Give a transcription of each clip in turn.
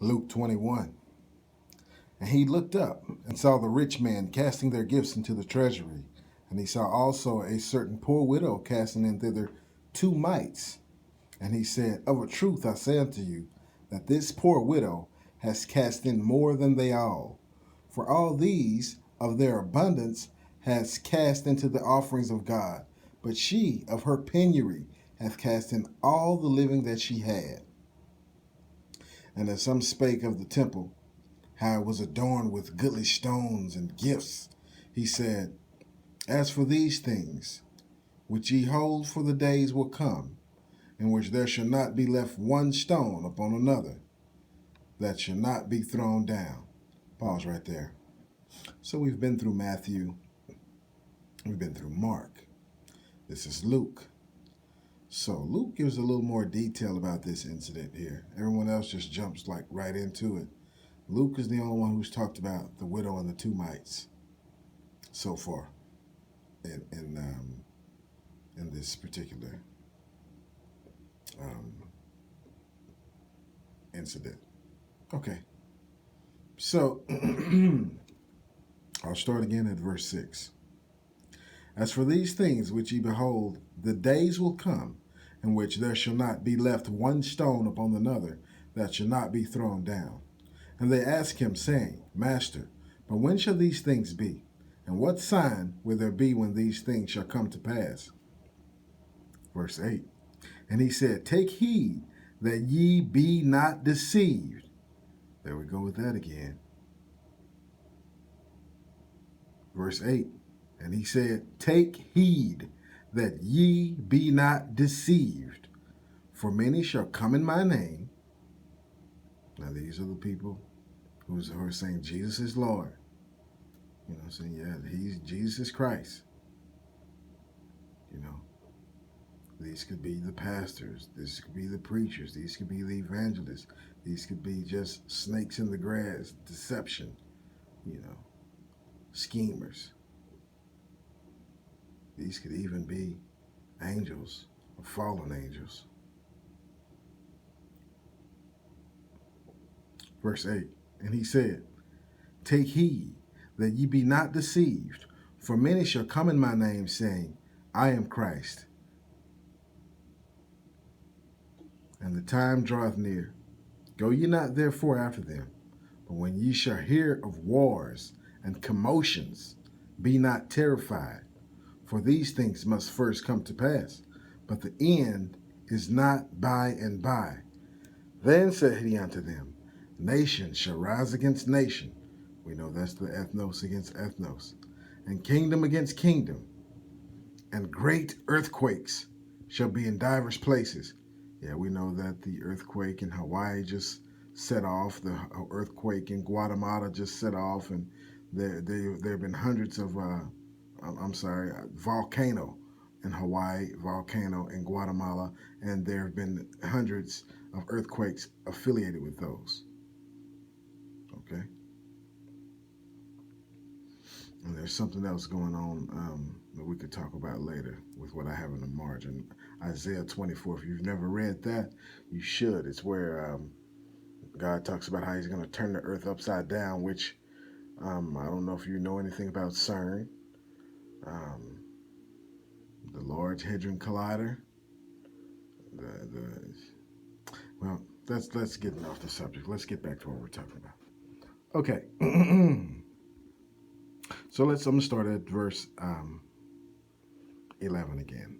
Luke 21. And he looked up and saw the rich man casting their gifts into the treasury. And he saw also a certain poor widow casting in thither 2 mites. And he said, Of a truth I say unto you, that this poor widow has cast in more than they all. For all these of their abundance has cast into the offerings of God. But she of her penury hath cast in all the living that she had. And as some spake of the temple, how it was adorned with goodly stones and gifts, he said, As for these things, which ye hold, for the days will come, in which there shall not be left one stone upon another, that shall not be thrown down. Pause right there. So we've been through Matthew, we've been through Mark. This is Luke. So Luke gives a little more detail about this incident here. Everyone else just jumps like right into it. Luke is the only one who's talked about the widow and the 2 mites so far in this particular incident. Okay, so I'll start again at verse 6. As for these things which ye behold, the days will come in which there shall not be left one stone upon another that shall not be thrown down. And they asked him, saying, Master, but when shall these things be? And what sign will there be when these things shall come to pass? Verse 8. And he said, Take heed that ye be not deceived. There we go with that again. Verse 8. And he said, Take heed that ye be not deceived, for many shall come in my name. Now these are the people who are saying Jesus is Lord. You know, saying, yeah, Jesus is Christ. You know, these could be the pastors. This could be the preachers. These could be the evangelists. These could be just snakes in the grass, deception, you know, schemers. These could even be angels or fallen angels. Verse 8, and he said, Take heed that ye be not deceived, for many shall come in my name, saying, I am Christ. And the time draweth near. Go ye not therefore after them, but when ye shall hear of wars and commotions, be not terrified, for these things must first come to pass, but the end is not by and by. Then said he unto them, Nation shall rise against nation. We know that's the ethnos against ethnos. And kingdom against kingdom. And great earthquakes shall be in divers places. Yeah, we know that the earthquake in Hawaii just set off. The earthquake in Guatemala just set off. And there have been hundreds of, volcano in Hawaii, volcano in Guatemala. And there have been hundreds of earthquakes affiliated with those. Okay. And there's something else going on that we could talk about later with what I have in the margin. Isaiah 24, if you've never read that, you should. It's where God talks about how he's going to turn the earth upside down, which I don't know if you know anything about CERN, the Large Hadron Collider. Well, let's get off the subject. Let's get back to what we're talking about. Okay. So I'm going to start at verse 11 again.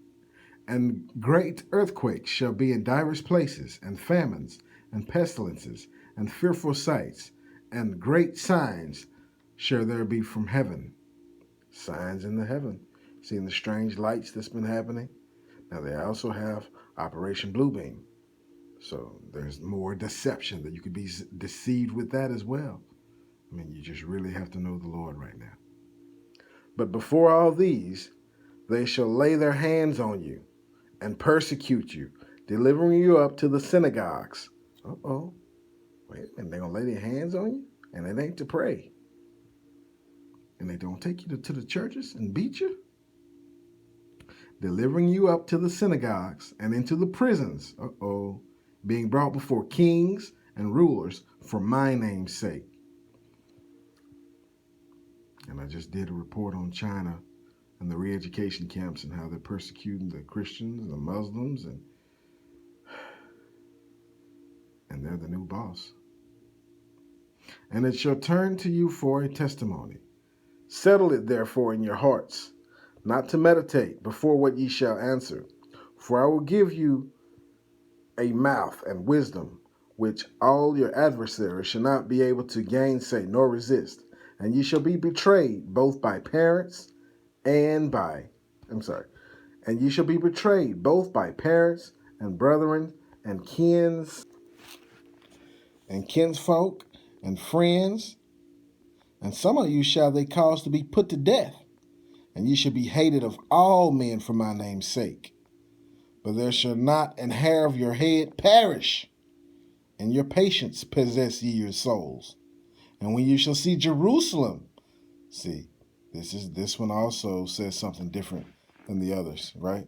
And great earthquakes shall be in divers places, and famines, and pestilences, and fearful sights, and great signs shall there be from heaven. Signs in the heaven. Seeing the strange lights that's been happening. Now they also have Operation Bluebeam. So there's more deception that you could be deceived with that as well. I mean, you just really have to know the Lord right now. But before all these, they shall lay their hands on you and persecute you, delivering you up to the synagogues. Uh-oh. Wait a minute, they're going to lay their hands on you? And it ain't to pray. And they don't take you to the churches and beat you? Delivering you up to the synagogues and into the prisons. Uh-oh. Being brought before kings and rulers for my name's sake. And I just did a report on China and the re-education camps and how they're persecuting the Christians and the Muslims, and they're the new boss. And it shall turn to you for a testimony. Settle it therefore in your hearts, not to meditate before what ye shall answer. For I will give you a mouth and wisdom, which all your adversaries shall not be able to gainsay nor resist. And ye shall be betrayed both by parents and ye shall be betrayed both by parents and brethren and kinsfolk and friends, and some of you shall they cause to be put to death, and ye shall be hated of all men for my name's sake. But there shall not an hair of your head perish, and your patience possess ye your souls. And when you shall see Jerusalem, see, this one also says something different than the others, right?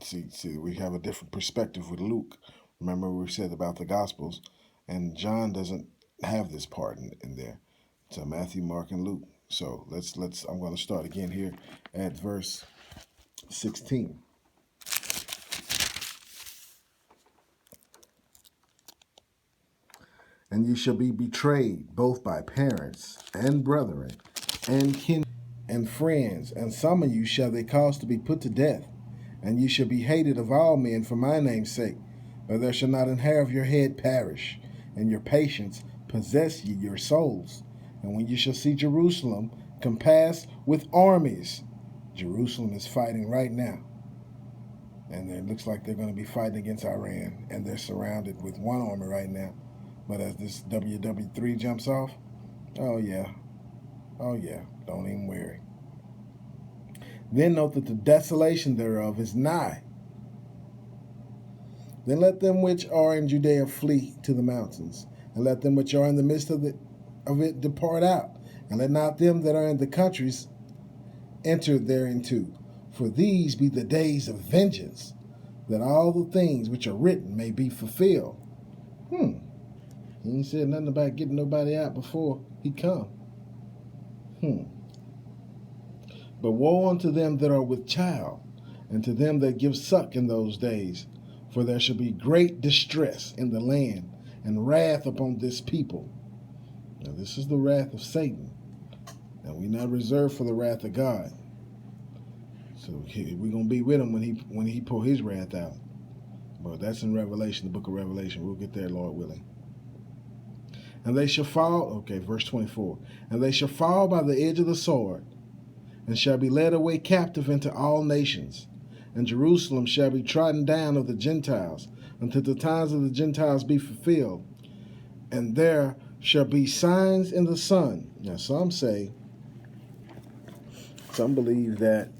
See, we have a different perspective with Luke. Remember we said about the Gospels, and John doesn't have this part in there. So Matthew, Mark, and Luke. So I'm going to start again here at verse 16. And ye shall be betrayed both by parents and brethren and kin and friends, and some of you shall they cause to be put to death, and ye shall be hated of all men for my name's sake. But there shall not an hair of your head perish, and your patience possess ye your souls. And when you shall see Jerusalem compassed with armies, Jerusalem is fighting right now, and it looks like they're going to be fighting against Iran, and they're surrounded with one army right now. But as this WW3 jumps off, oh yeah, don't even worry. Then note that the desolation thereof is nigh. Then let them which are in Judea flee to the mountains, and let them which are in the midst of it depart out, and let not them that are in the countries enter thereinto. For these be the days of vengeance, that all the things which are written may be fulfilled. He ain't said nothing about getting nobody out before he come. But woe unto them that are with child, and to them that give suck in those days, for there shall be great distress in the land, and wrath upon this people. Now this is the wrath of Satan, and we're not reserved for the wrath of God. So we're gonna be with him when he pour his wrath out. But that's in Revelation, the book of Revelation. We'll get there, Lord willing. And they shall fall, verse 24. And they shall fall by the edge of the sword, and shall be led away captive into all nations. And Jerusalem shall be trodden down of the Gentiles, until the times of the Gentiles be fulfilled. And there shall be signs in the sun. Now some believe that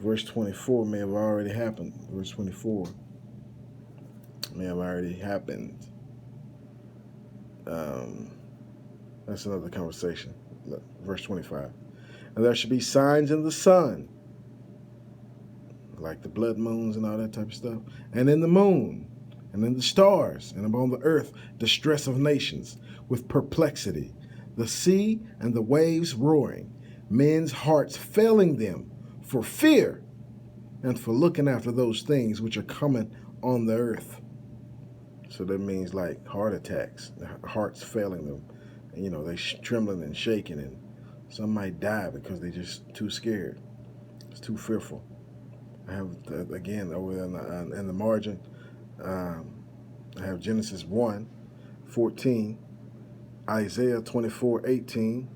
verse 24 may have already happened. Verse 24 may have already happened. That's another conversation. Verse 25. And there shall be signs in the sun, like the blood moons and all that type of stuff, and in the moon, and in the stars, and upon the earth distress of nations, with perplexity, the sea and the waves roaring, men's hearts failing them for fear and for looking after those things which are coming on the earth. So that means like heart attacks, their hearts failing them. And, they trembling and shaking, and some might die because they're just too scared. It's too fearful. I have, again, over in the margin, I have Genesis 1:14, Isaiah 24:18,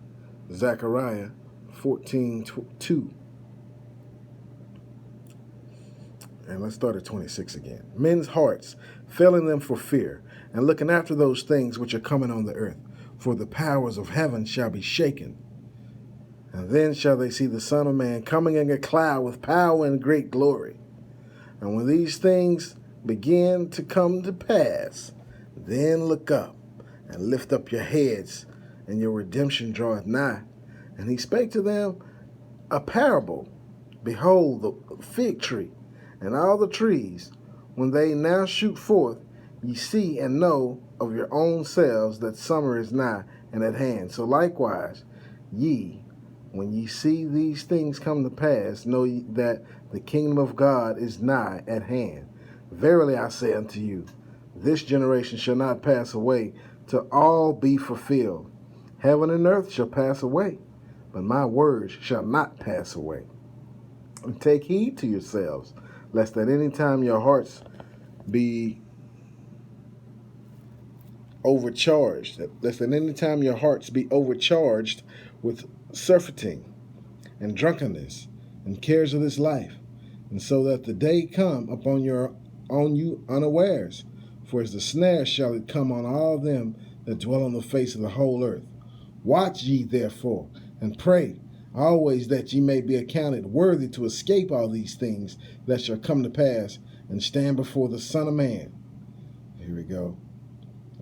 Zechariah 14:2. And let's start at 26 again. Men's hearts failing them for fear, and looking after those things which are coming on the earth. For the powers of heaven shall be shaken. And then shall they see the Son of Man coming in a cloud with power and great glory. And when these things begin to come to pass, then look up and lift up your heads, and your redemption draweth nigh. And he spake to them a parable. Behold, the fig tree and all the trees, when they now shoot forth, ye see and know of your own selves that summer is nigh and at hand. So likewise, ye, when ye see these things come to pass, know ye that the kingdom of God is nigh at hand. Verily I say unto you, this generation shall not pass away till all be fulfilled. Heaven and earth shall pass away, but my words shall not pass away. And take heed to yourselves, lest at any time your hearts be overcharged, lest at any time your hearts be overcharged with surfeiting and drunkenness and cares of this life, and so that the day come upon you unawares. For as the snare shall it come on all them that dwell on the face of the whole earth. Watch ye therefore, and pray always that ye may be accounted worthy to escape all these things that shall come to pass, and stand before the Son of Man. Here we go.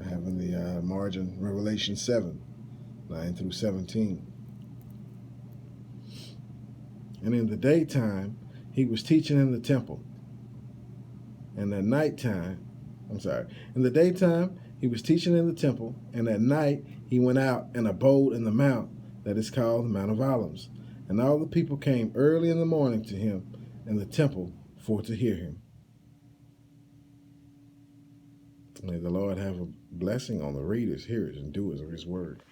I have in the margin Revelation 7, 9 through 17. And in the daytime he was teaching in the temple. And at nighttime, in the daytime he was teaching in the temple, and at night he went out and abode in the mount that is called the Mount of Olives. And all the people came early in the morning to him in the temple for to hear him. May the Lord have a blessing on the readers, hearers, and doers of his word.